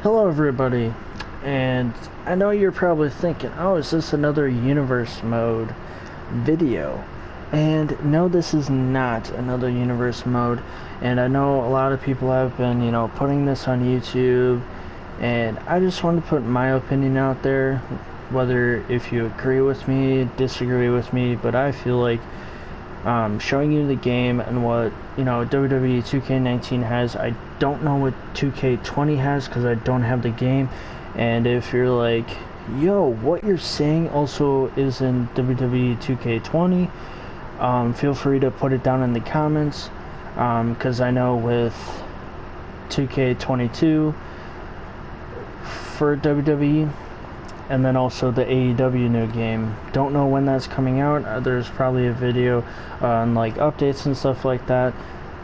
Hello everybody, and I know you're probably thinking, oh, is this another universe mode video? And no, this is not another universe mode, and I know a lot of people have been, putting this on YouTube, and I just want to put my opinion out there, whether if you agree with me, disagree with me, but I feel like showing you the game and what WWE 2K19 has. I don't know what 2K20 has because I don't have the game. And if you're like, yo, what you're saying also is in WWE 2K20, feel free to put it down in the comments, because I know with 2K22 for WWE, and then also the AEW new game. Don't know when that's coming out. There's probably a video on like updates and stuff like that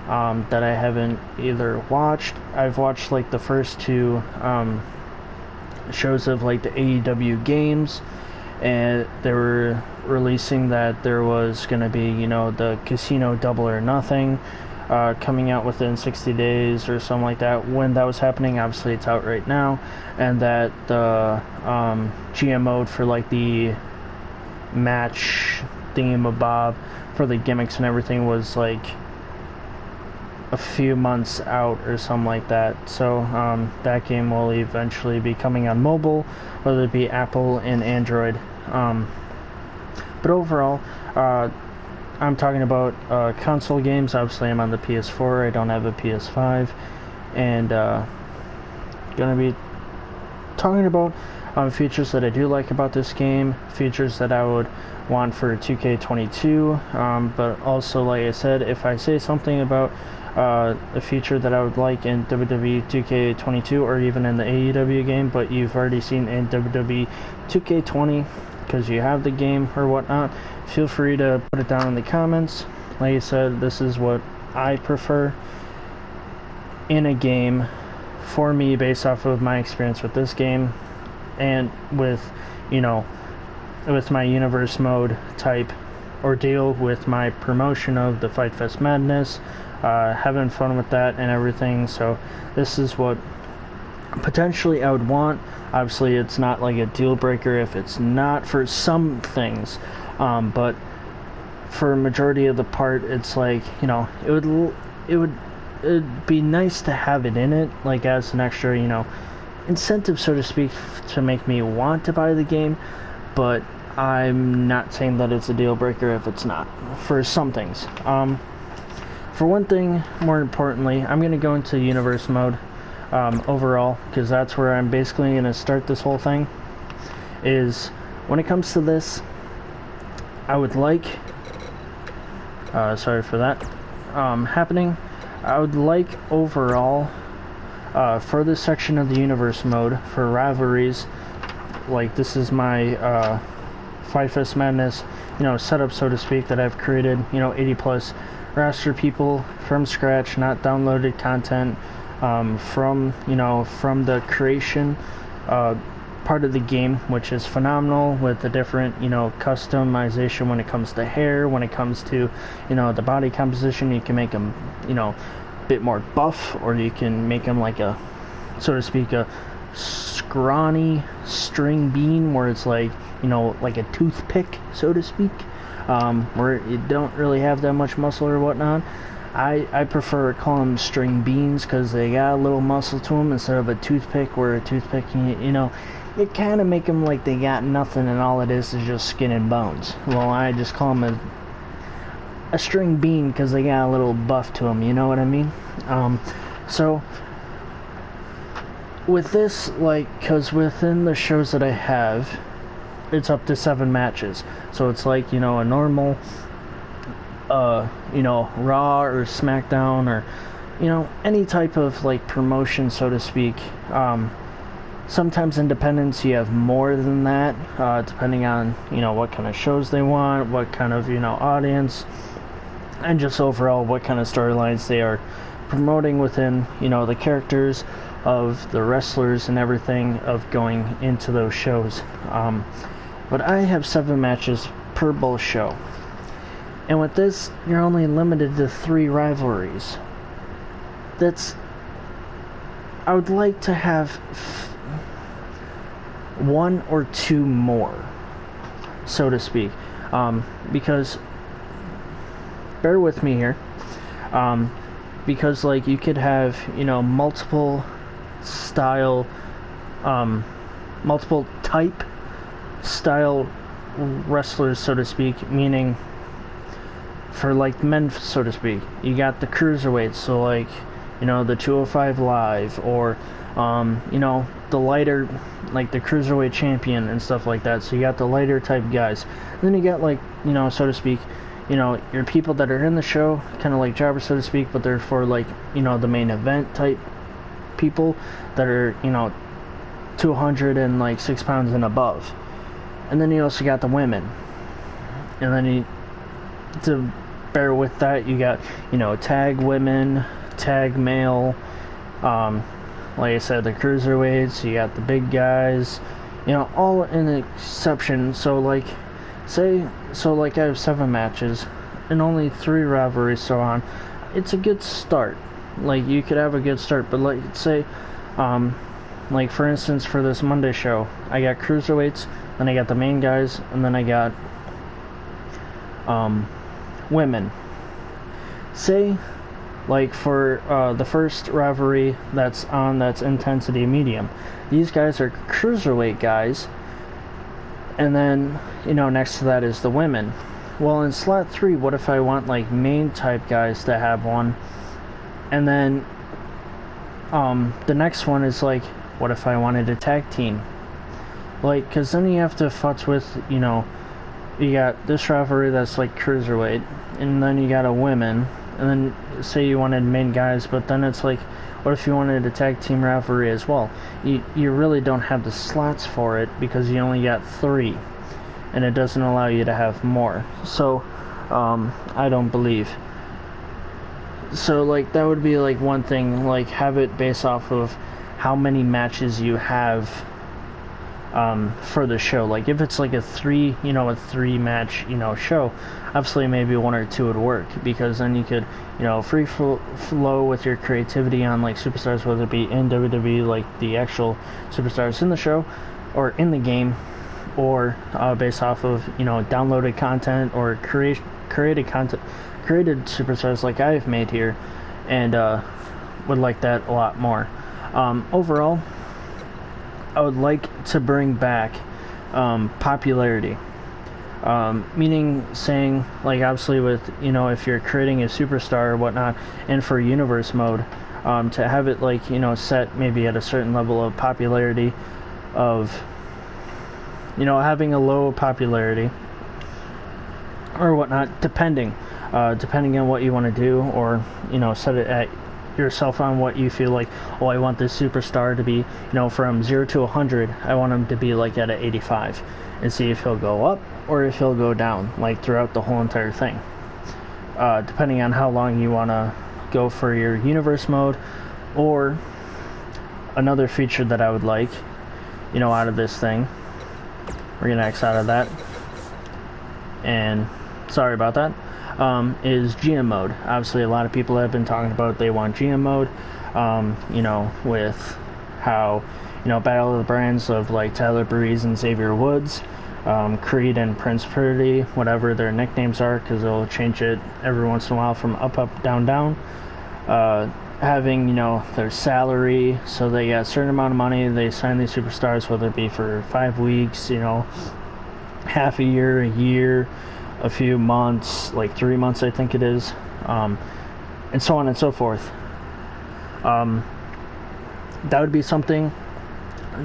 that I haven't either watched. I've watched like the first two shows of like the AEW games, and they were releasing that there was going to be, the Casino Double or Nothing coming out within 60 days or something like that. When that was happening, obviously it's out right now, and that the GM mode for like the match thingamabob for the gimmicks and everything was like a few months out or something like that. So that game will eventually be coming on mobile, whether it be Apple and Android. But overall, I'm talking about console games. Obviously, I'm on the PS4. I don't have a PS5, and gonna be talking about features that I do like about this game, features that I would want for 2K22. But also, like I said, if I say something about a feature that I would like in WWE 2K22 or even in the AEW game, but you've already seen in WWE 2K20 because you have the game or whatnot, feel free to put it down in the comments. Like I said, this is what I prefer in a game for me based off of my experience with this game and with, with my universe mode type ordeal with my promotion of the Fight Fest Madness, having fun with that and everything. So this is what potentially I would want. Obviously it's not like a deal breaker if it's not for some things, but for a majority of the part, it's like, it'd be nice to have it in it, like as an extra, incentive, so to speak, to make me want to buy the game. But I'm not saying that it's a deal breaker if it's not for some things. For one thing, more importantly, I'm going to go into universe mode overall, because that's where I'm basically going to start this whole thing. Is when it comes to this, I would like, sorry for that happening, I would like overall for this section of the universe mode for rivalries, like this is my Fight Fest Madness setup, so to speak, that I've created, 80 plus roster people from scratch, not downloaded content, from the creation part of the game, which is phenomenal, with the different customization when it comes to hair, when it comes to the body composition. You can make them a bit more buff, or you can make them like a, so to speak, a scrawny string bean where it's like like a toothpick, so to speak, where you don't really have that much muscle or whatnot. I prefer to call them string beans because they got a little muscle to them instead of a toothpick, where a toothpick, it kind of make them like they got nothing and all it is just skin and bones. Well, I just call them a string bean because they got a little buff to them, you know what I mean? So with this, like, because within the shows that I have, it's up to 7 matches. So it's like, a normal Raw or SmackDown or any type of like promotion, so to speak. Sometimes independents, you have more than that, depending on what kind of shows they want, what kind of audience, and just overall what kind of storylines they are promoting within the characters of the wrestlers and everything of going into those shows. But I have 7 matches per both show. And with this, you're only limited to 3 rivalries. That's I would like to have one or two more, so to speak, because bear with me here, because like you could have, you know, multiple style, multiple type style wrestlers, so to speak, meaning for like men, so to speak, you got the cruiserweights, so like, you know, the 205 Live, or you know, the lighter, like the cruiserweight champion and stuff like that. So you got the lighter type guys. And then you got, like, you know, so to speak, you know, your people that are in the show, kind of like jobbers, so to speak, but they're for, like, you know, the main event type people that are, you know, 206 pounds and above. And then you also got the women. And then you, to bear with that, you got, you know, tag women, tag male, like I said, the cruiserweights, you got the big guys, you know, all in exception. So like, say, so like I have 7 matches and only 3 rivalries, so on. It's a good start. Like, you could have a good start, but like, say, like for instance, for this Monday show, I got cruiserweights, then I got the main guys, and then I got women. Say, like for the first rivalry that's on, that's intensity medium, these guys are cruiserweight guys, and then, you know, next to that is the women. Well, in slot 3, what if I want like main type guys to have one, and then the next one is like, what if I wanted a tag team? Like, because then you have to futz with, you know, you got this rivalry that's like cruiserweight, and then you got a women, and then say you wanted main guys, but then it's like, what if you wanted a tag team rivalry as well? You really don't have the slots for it, because you only got 3, and it doesn't allow you to have more. So I don't believe. So like, that would be like one thing, like have it based off of how many matches you have for the show. Like if it's like a 3 match, you know, show, obviously maybe 1 or 2 would work, because then you could, you know, free flow with your creativity on like superstars, whether it be in WWE, like the actual superstars in the show or in the game, or based off of, you know, downloaded content or created content, created superstars like I've made here, and would like that a lot more. Overall, I would like to bring back popularity, meaning saying, like, obviously with, you know, if you're creating a superstar or whatnot, and for universe mode, to have it like, you know, set maybe at a certain level of popularity, of, you know, having a low popularity or whatnot, depending on what you want to do, or, you know, set it at yourself on what you feel like. Oh, I want this superstar to be, you know, from 0 to 100, I want him to be like at an 85, and see if he'll go up or if he'll go down, like throughout the whole entire thing, depending on how long you want to go for your universe mode. Or another feature that I would like, you know, out of this thing, we're gonna X out of that, and sorry about that, is GM mode. Obviously, a lot of people have been talking about they want GM mode, you know, with how, you know, Battle of the Brands of like Tyler Breeze and Xavier Woods, Creed and Prince Pretty, whatever their nicknames are, because they'll change it every once in a while from up, up, down, down. Having, you know, their salary, so they got a certain amount of money, they sign these superstars, whether it be for 5 weeks, you know, half a year, a few months, like 3 months I think it is, and so on and so forth. That would be something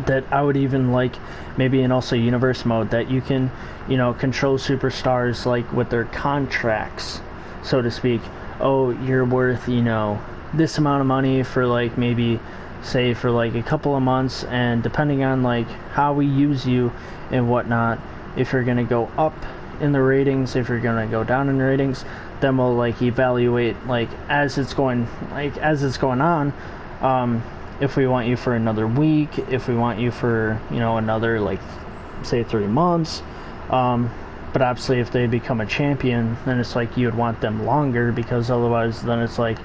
that I would even like, maybe in also universe mode, that you can, you know, control superstars like with their contracts, so to speak. Oh, you're worth, you know, this amount of money for like maybe, say, for like a couple of months, and depending on like how we use you and whatnot, if you're gonna go up in the ratings, if you're gonna go down in the ratings, then we'll like evaluate like as it's going on, if we want you for another week, if we want you for, you know, another like say 3 months, but obviously if they become a champion, then it's like you would want them longer, because otherwise then it's like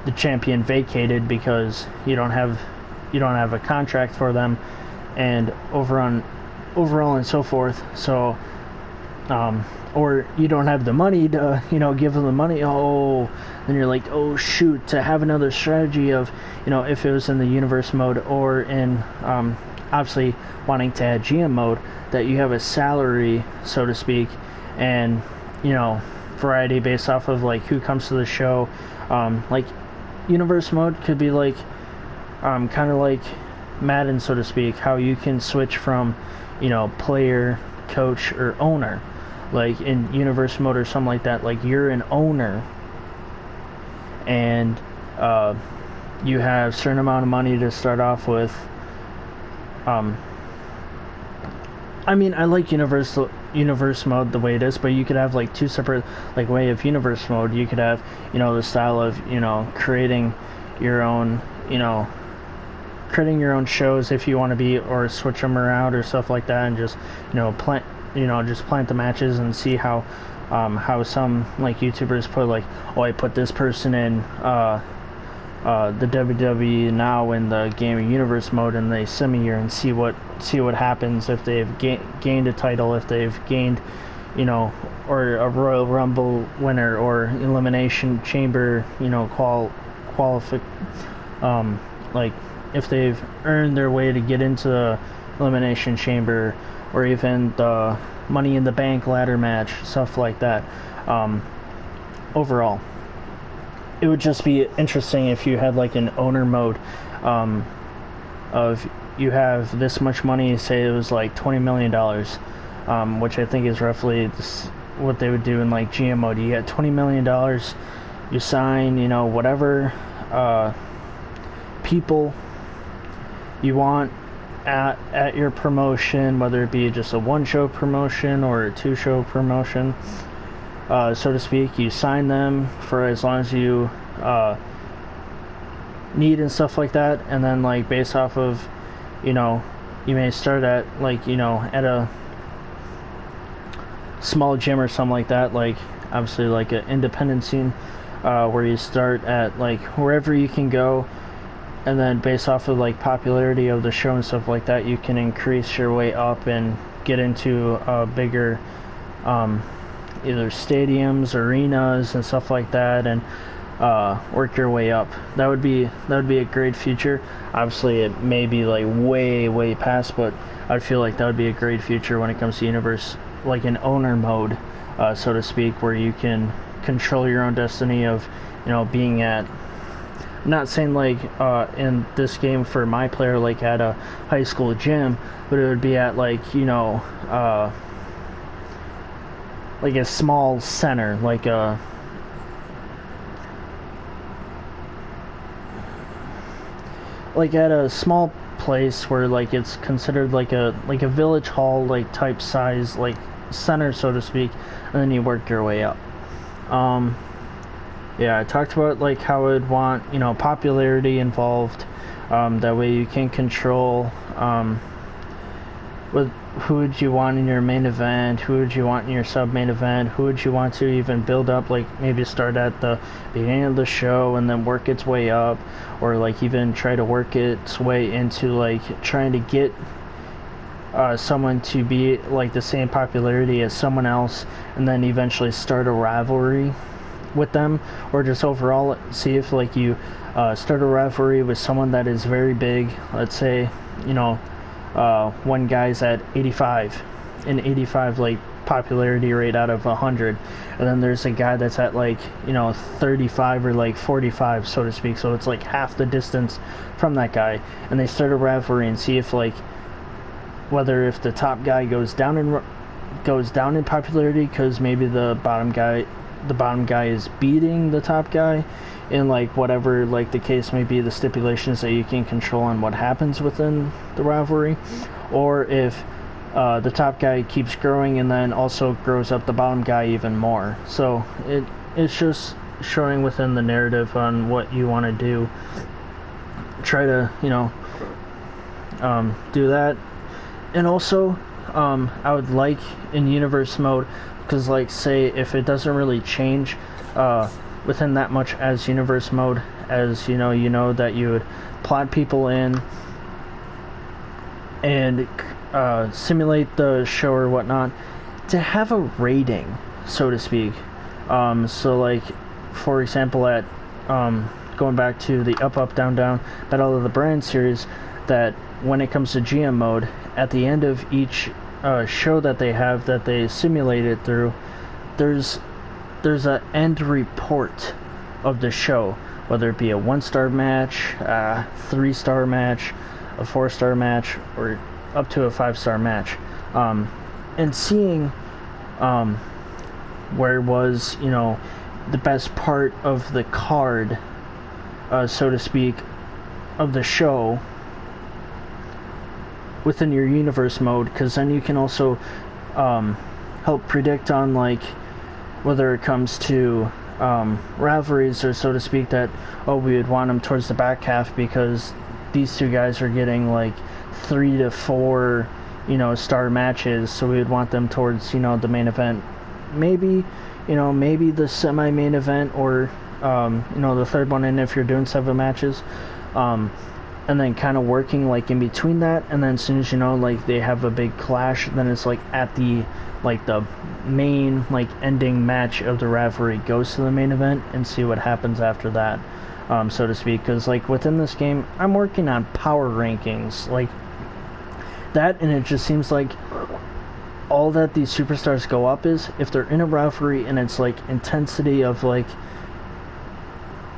the champion vacated because you don't have a contract for them, and overall and so forth. So or you don't have the money to give them the money. Oh, then you're like, oh shoot, to have another strategy of if it was in the universe mode or in obviously wanting to add GM mode, that you have a salary, so to speak, and variety based off of like who comes to the show. Like universe mode could be like kind of like Madden, so to speak, how you can switch from player, coach, or owner. Like in universe mode or something like that, like you're an owner and you have a certain amount of money to start off with. I mean, I like universe mode the way it is, but you could have like two separate like way of universe mode. You could have the style of creating your own shows if you want to be, or switch them around or stuff like that, and just plant the matches and see how some like YouTubers put like, oh, I put this person in the WWE now in the gaming universe mode, and they sim a year and see what happens if they've gained a title, if they've gained or a Royal Rumble winner or Elimination Chamber like if they've earned their way to get into the Elimination Chamber, or even the Money in the Bank ladder match, stuff like that. Overall, it would just be interesting if you had like an owner mode of you have this much money, say it was like $20 million, which I think is roughly what they would do in like GM mode. You get $20 million, you sign whatever people you want at your promotion, whether it be just a one-show promotion or a two-show promotion, so to speak. You sign them for as long as you need and stuff like that, and then like based off of you may start at like at a small gym or something like that, like obviously like an independent scene, where you start at like wherever you can go, and then based off of like popularity of the show and stuff like that, you can increase your way up and get into bigger either stadiums, arenas, and stuff like that, and work your way up. That would be a great future. Obviously, it may be like way past, but I feel like that would be a great future when it comes to universe, like an owner mode, so to speak, where you can control your own destiny of being at. I'm not saying like in this game for my player like at a high school gym, but it would be at like like a small center, like a at a small place where like it's considered like a village hall like type size like center, so to speak, and then you work your way up. Yeah, I talked about like how I would want popularity involved. That way you can control who would you want in your main event, who would you want in your sub-main event, who would you want to even build up, like maybe start at the beginning of the show and then work its way up, or like even try to work its way into like trying to get someone to be like the same popularity as someone else, and then eventually start a rivalry with them, or just overall see if like you start a rivalry with someone that is very big. Let's say one guy's at 85 like popularity rate out of 100, and then there's a guy that's at like 35 or like 45, so to speak, so it's like half the distance from that guy, and they start a rivalry and see if like whether if the top guy goes down in popularity because maybe the bottom guy is beating the top guy in like whatever like the case may be, the stipulations that you can control on what happens within the rivalry, or if the top guy keeps growing and then also grows up the bottom guy even more. So it's just showing within the narrative on what you want to do. Try to do that. And also I would like in universe mode, because like say if it doesn't really change within that much as universe mode as you know that you would plot people in and simulate the show or whatnot, to have a rating, so to speak. So like, for example, at going back to the Up Up Down Down Battle of the Brand series, that when it comes to GM mode, at the end of each show that they have that they simulate it through, there's an end report of the show, whether it be a 1-star match, a 3-star match, a 4-star match, or up to a 5-star match, and seeing where was the best part of the card, so to speak, of the show within your universe mode, because then you can also help predict on like whether it comes to rivalries, or so to speak, that we would want them towards the back half because these two guys are getting like 3 to 4 star matches, so we would want them towards the main event, maybe the semi-main event, or the third one in if you're doing 7 matches, and then kind of working like in between that, and then as soon as like they have a big clash, then it's like at the main ending match of the rivalry goes to the main event, and see what happens after that, so to speak. Because like within this game, I'm working on power rankings like that, and it just seems like all that these superstars go up is if they're in a rivalry and it's like intensity of like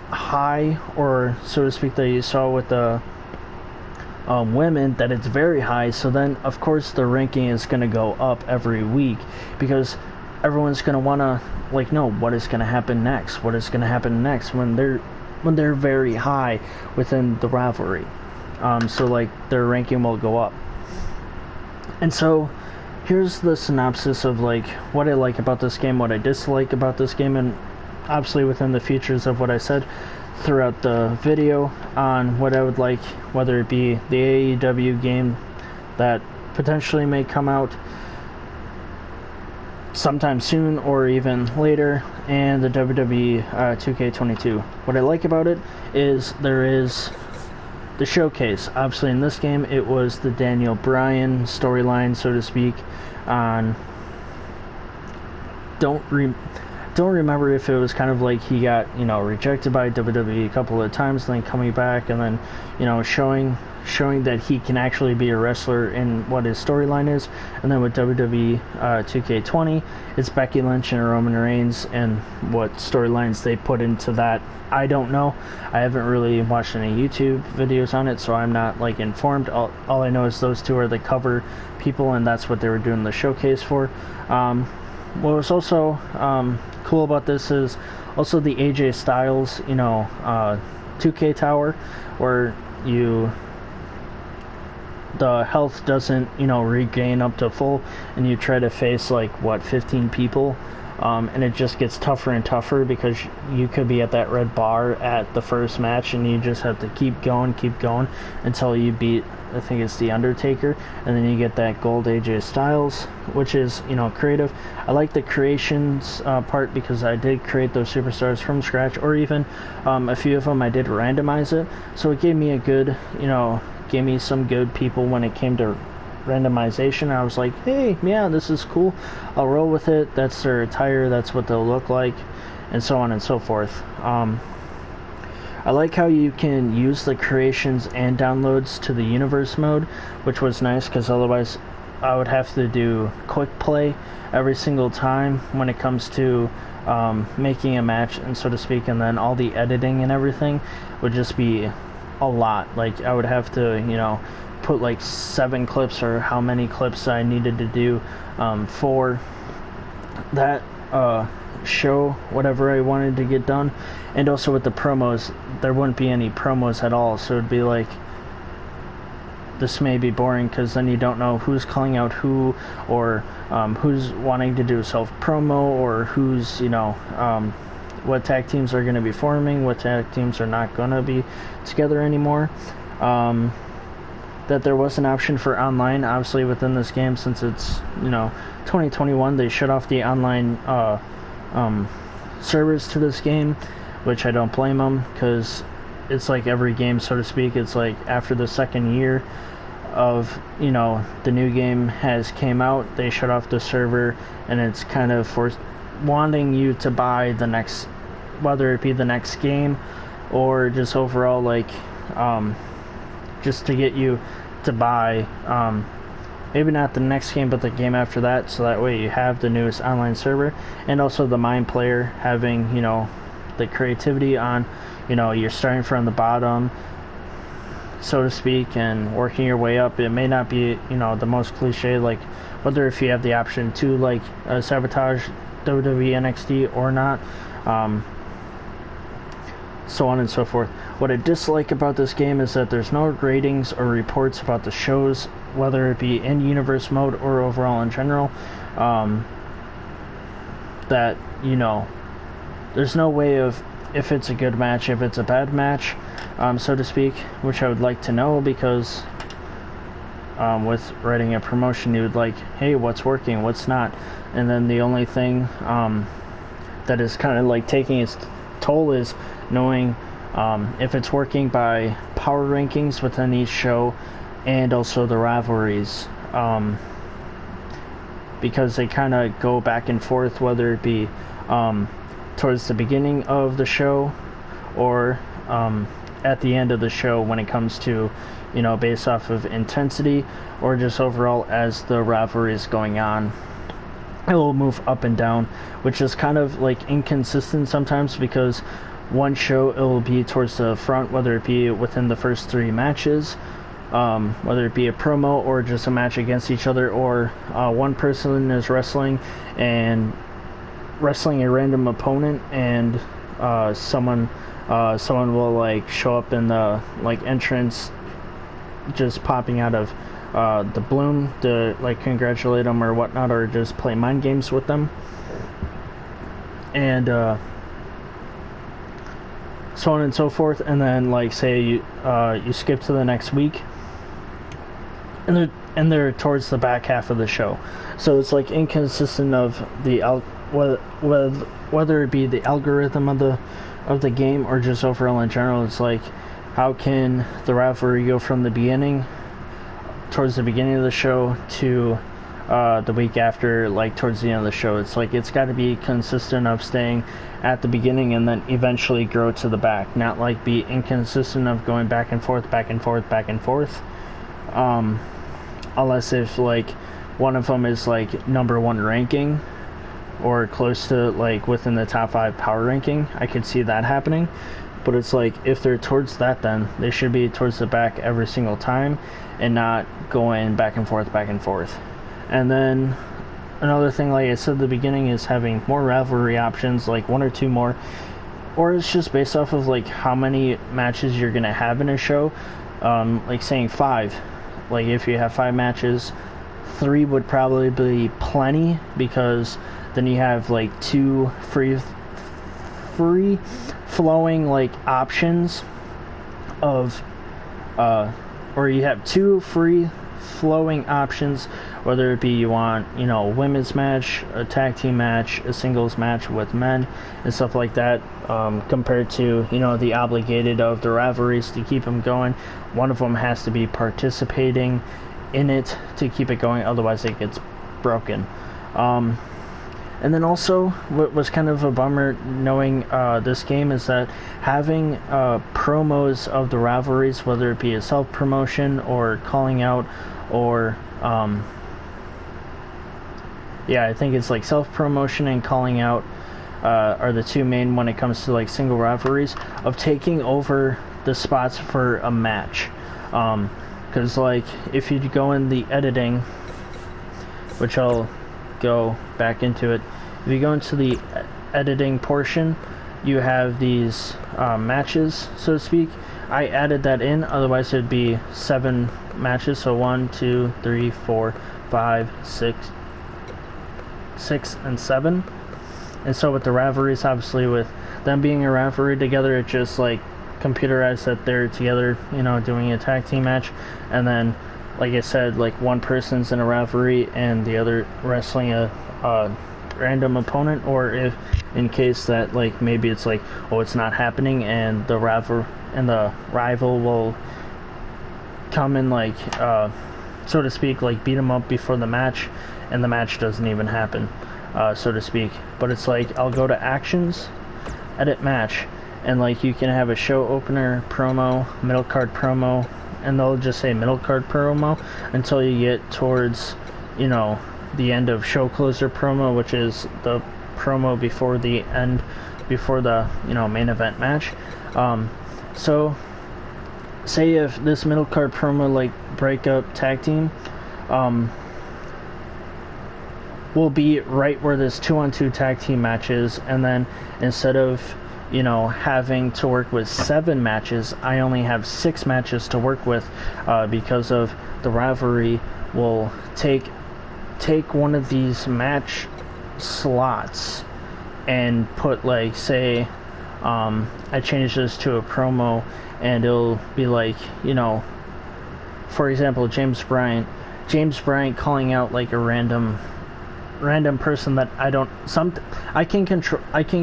high, or so to speak, that you saw with the women, that it's very high. So then of course the ranking is going to go up every week, because everyone's going to want to know what is going to happen next, when they're very high within the rivalry. So like their ranking will go up. And so here's the synopsis of like what I like about this game, what I dislike about this game, and obviously within the features of what I said throughout the video on what I would like, whether it be the AEW game that potentially may come out sometime soon or even later, and the WWE 2K22. What I like about it is there is the showcase. Obviously in this game it was the Daniel Bryan storyline, so to speak, on don't remember if it was kind of like he got rejected by WWE a couple of times, and then coming back, and then showing that he can actually be a wrestler in what his storyline is. And then with WWE 2K20, it's Becky Lynch and Roman Reigns, and what storylines they put into that, I don't know. I haven't really watched any YouTube videos on it, so I'm not informed. All I know is those two are the cover people, and that's what they were doing the showcase for. What was also cool about this is also the AJ Styles 2K tower, where the health doesn't regain up to full, and you try to face 15 people, and it just gets tougher and tougher, because you could be at that red bar at the first match, and you just have to keep going until you beat, I think it's The Undertaker, and then you get that gold AJ Styles, which is creative. I like the creations part, because I did create those superstars from scratch, or even a few of them I did randomize it, so it gave me a good gave me some good people when it came to randomization. I was like, hey, yeah, this is cool, I'll roll with it, that's their attire, that's what they'll look like, and so on and so forth. I like how you can use the creations and downloads to the universe mode, which was nice, because otherwise I would have to do quick play every single time when it comes to making a match, and so to speak, and then all the editing and everything would just be a lot. I would have to put 7 clips, or how many clips I needed to do for that show, whatever I wanted to get done. And also with the promos, there wouldn't be any promos at all, so it'd be this may be boring, because then you don't know who's calling out who, or who's wanting to do self-promo, or who's what tag teams are going to be forming, what tag teams are not going to be together anymore. That there was an option for online, obviously, within this game, since it's 2021, they shut off the online servers to this game, which I don't blame them, because it's like every game, so to speak. It's like after the second year of, you know, the new game has came out, they shut off the server, and it's kind of for wanting you to buy the next, whether it be the next game or just overall, like, just to get you to buy, maybe not the next game, but the game after that, so that way you have the newest online server, and also the mind player having, you know, the creativity on, you know, you're starting from the bottom, so to speak, and working your way up. It may not be, you know, the most cliche, like, whether if you have the option to, like, sabotage WWE NXT or not, so on and so forth. What I dislike about this game is that there's no ratings or reports about the shows, whether it be in universe mode or overall in general. That, you know, there's no way of if it's a good match, if it's a bad match, so to speak, which I would like to know, because with writing a promotion, you would like, hey, what's working, what's not, and then the only thing that is kind of like taking its toll is knowing if it's working by power rankings within each show, and also the rivalries, because they kind of go back and forth, whether it be towards the beginning of the show or at the end of the show, when it comes to, you know, based off of intensity or just overall as the rivalry is going on. It will move up and down, which is kind of like inconsistent sometimes, because one show it will be towards the front, whether it be within the first 3 matches, whether it be a promo or just a match against each other, or one person is wrestling a random opponent, and someone will like show up in the like entrance, just popping out of the bloom to like congratulate them or whatnot, or just play mind games with them, and so on and so forth. And then, like, say you skip to the next week, and they're towards the back half of the show, so it's like inconsistent of the whether it be the algorithm of the game or just overall in general. It's like, how can the rivalry go from the beginning, towards the beginning of the show, to the week after, like towards the end of the show? It's like, it's got to be consistent of staying at the beginning and then eventually grow to the back, not like be inconsistent of going back and forth, back and forth, back and forth, unless if like one of them is like #1 ranking or close to like within the top 5 power ranking. I could see that happening, but it's like, if they're towards that, then they should be towards the back every single time and not going back and forth, back and forth. And then another thing, like I said at the beginning, is having more rivalry options, like 1 or 2 more, or it's just based off of like how many matches you're gonna have in a show, like saying 5. Like if you have 5 matches, 3 would probably be plenty, because then you have like 2 free flowing like options of or you have 2 free flowing options, whether it be you want, you know, a women's match, a tag team match, a singles match with men and stuff like that, compared to, you know, the obligated of the rivalries to keep them going. One of them has to be participating in it to keep it going, otherwise it gets broken. And then also, what was kind of a bummer knowing this game is that having promos of the rivalries, whether it be a self-promotion or calling out, or I think it's like self-promotion and calling out are the 2 main when it comes to like single rivalries, of taking over the spots for a match. Because like, if you go in the editing, which I'll go back into it, if you go into the editing portion, you have these matches, so to speak. I added that in, otherwise it'd be 7 matches, so 1, 2, 3, 4, 5, 6 and 7. And so with the rivalries, obviously with them being a rivalry together, it just like computerized that they're together, you know, doing a tag team match, and then like I said, like one person's in a rivalry and the other wrestling a random opponent, or if in case that like maybe it's like, oh, it's not happening, and the rival will come and like so to speak, like beat them up before the match, and the match doesn't even happen, so to speak. But it's like I'll go to actions, edit match, and like you can have a show opener promo, middle card promo, and they'll just say middle card promo until you get towards, you know, the end of show closer promo, which is the promo before the end, before the, you know, main event match. So say if this middle card promo, like breakup tag team, will be right where this 2-on-2 tag team match is, and then instead of, you know, having to work with 7 matches, I only have 6 matches to work with, because of the rivalry will take one of these match slots and put, like, say, I change this to a promo, and it'll be like, you know, for example, James Bryant calling out like a random person that I can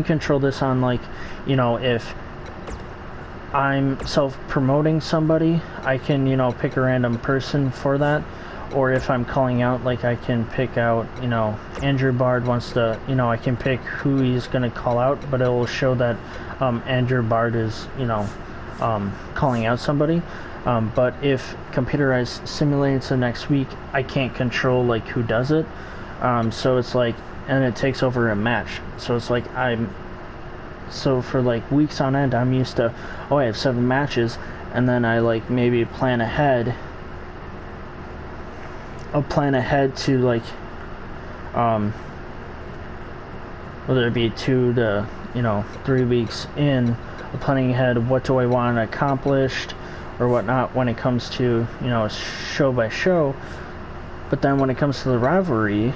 control this on, like, you know, if I'm self-promoting somebody, I can, you know, pick a random person for that. Or if I'm calling out, like, I can pick out, you know, Andrew Bard wants to, you know, I can pick who he's going to call out, but it will show that Andrew Bard is, you know, calling out somebody. But if computerized simulating to next week, I can't control, like, who does it. So it's like, and it takes over a match. So it's like so for like weeks on end, I'm used to, oh, I have 7 matches, and then I like maybe plan ahead. I'll plan ahead to like, whether it be 2 to, you know, 3 weeks in, I'm planning ahead of what do I want accomplished or whatnot when it comes to, you know, show by show. But then when it comes to the rivalry,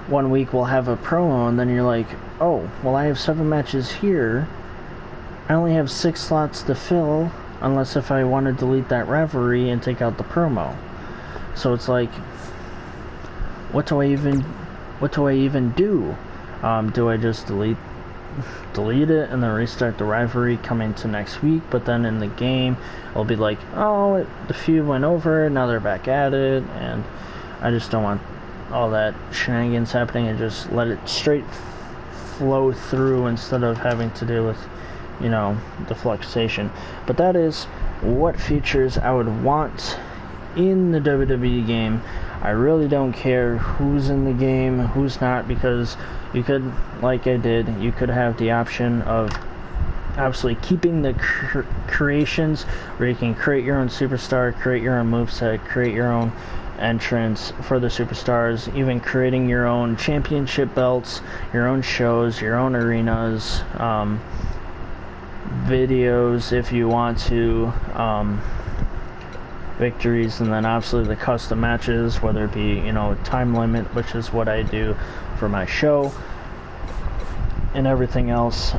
one week we'll have a promo, and then you're like, oh, well, I have 7 matches here. I only have 6 slots to fill, unless if I want to delete that rivalry and take out the promo. So it's like, what do I even do? Do I just delete it and then restart the rivalry coming to next week? But then in the game, it'll be like, oh, the feud went over, now they're back at it, and I just don't want all that shenanigans happening, and just let it straight flow through instead of having to deal with, you know, the fluctuation. But that is what features I would want in the WWE game. I really don't care who's in the game, who's not, because you could, like I did, you could have the option of obviously keeping the creations where you can create your own superstar, create your own moveset, create your own entrance for the superstars, even creating your own championship belts, your own shows, your own arenas, videos if you want to, victories, and then obviously the custom matches, whether it be, you know, time limit, which is what I do for my show, and everything else.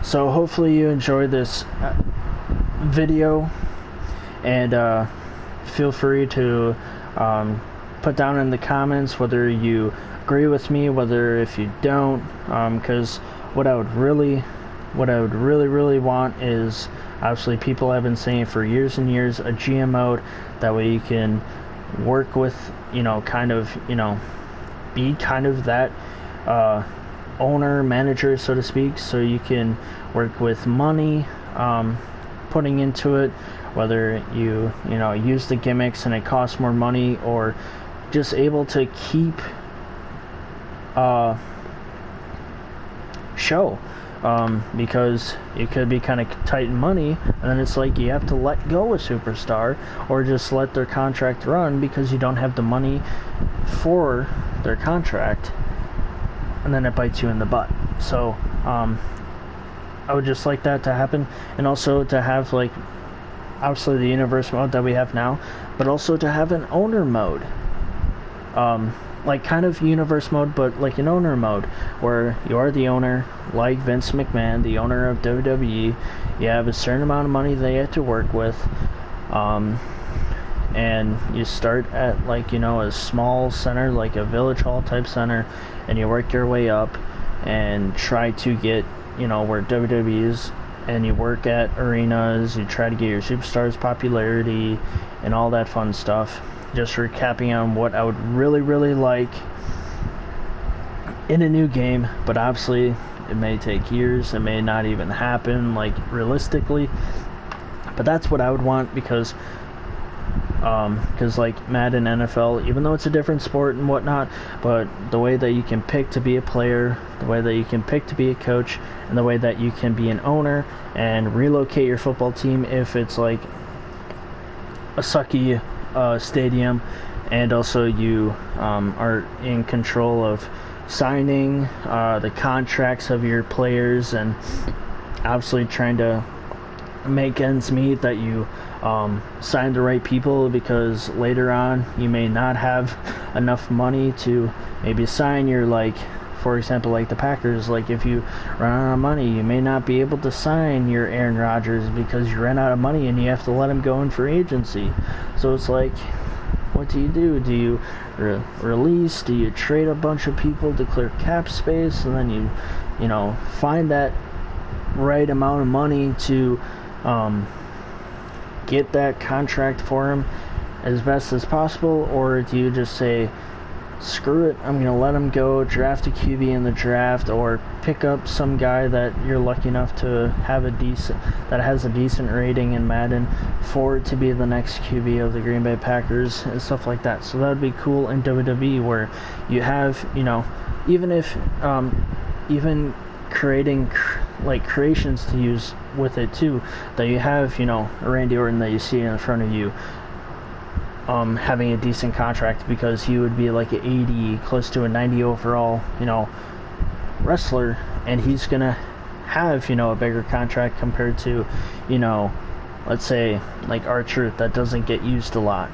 So hopefully you enjoyed this video, and feel free to put down in the comments whether you agree with me, whether if you don't, because what I would really want is, obviously people have been saying for years and years, a GM mode. That way you can work with, you know, kind of, you know, be kind of that owner, manager, so to speak, so you can work with money putting into it, whether you know, use the gimmicks and it costs more money, or just able to keep show. Because it could be kind of tight in money, and then it's like you have to let go a superstar or just let their contract run because you don't have the money for their contract, and then it bites you in the butt. So I would just like that to happen, and also to have, like, obviously the universe mode that we have now, but also to have an owner mode, like kind of universe mode, but like an owner mode where you are the owner, like Vince McMahon, the owner of WWE. You have a certain amount of money that you have to work with, and you start at like, you know, a small center, like a village hall type center, and you work your way up and try to get, you know, where WWE is, and you work at arenas, you try to get your superstars popularity and all that fun stuff. Just recapping on what I would really like in a new game, but obviously it may take years, it may not even happen like realistically, but that's what I would want, because like Madden NFL, even though it's a different sport and whatnot, but the way that you can pick to be a player, the way that you can pick to be a coach, and the way that you can be an owner and relocate your football team if it's like a sucky stadium, and also you are in control of signing the contracts of your players, and obviously trying to make ends meet, that you sign the right people, because later on you may not have enough money to maybe sign your, like, for example, like the Packers, like if you run out of money, you may not be able to sign your Aaron Rodgers because you ran out of money and you have to let him go in free agency. So it's like, what do? Do you release? Do you trade a bunch of people to clear cap space, and then you know, find that right amount of money to get that contract for him as best as possible? Or do you just say, screw it, I'm gonna let him go, draft a QB in the draft, or pick up some guy that you're lucky enough to have has a decent rating in Madden for it to be the next QB of the Green Bay Packers and stuff like that. So that would be cool in WWE, where you have, you know, even if even creating like creations to use with it too, that you have, you know, a Randy Orton that you see in front of you having a decent contract, because he would be like an 80, close to a 90 overall, you know, wrestler, and he's gonna have, you know, a bigger contract compared to, you know, let's say like R-Truth, that doesn't get used a lot,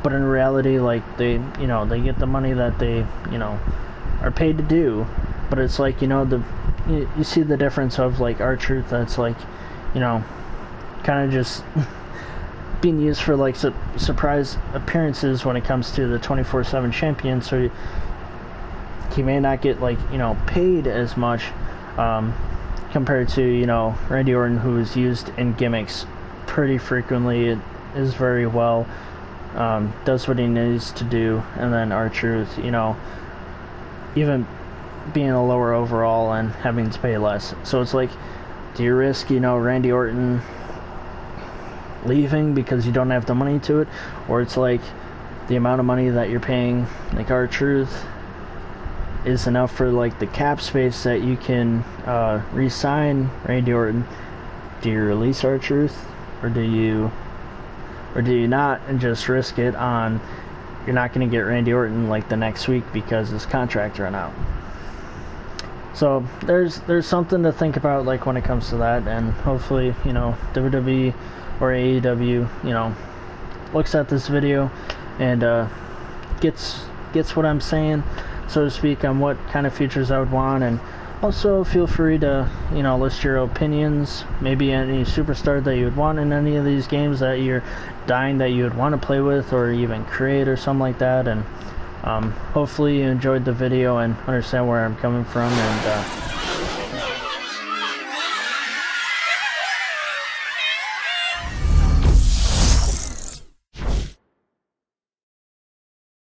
but in reality, like, they, you know, they get the money that they, you know, are paid to do. But it's like, you know, you see the difference of like R-Truth, that's like, you know, kind of just being used for like surprise appearances when it comes to the 24/7 champion, so he may not get, like, you know, paid as much compared to, you know, Randy Orton, who is used in gimmicks pretty frequently. It is very well, does what he needs to do, and then R-Truth, you know, even being a lower overall and having to pay less. So it's like, do you risk, you know, Randy Orton leaving because you don't have the money to it, or it's like the amount of money that you're paying like R-Truth is enough for like the cap space that you can re-sign Randy Orton? Do you release R-Truth, or do you not, and just risk it on you're not going to get Randy Orton like the next week because his contract ran out? So there's something to think about, like, when it comes to that, and hopefully, you know, WWE or AEW, you know, looks at this video and gets what I'm saying, so to speak, on what kind of features I would want. And also feel free to, you know, list your opinions, maybe any superstar that you would want in any of these games that you're dying that you would want to play with or even create or something like that. And hopefully you enjoyed the video and understand where I'm coming from, and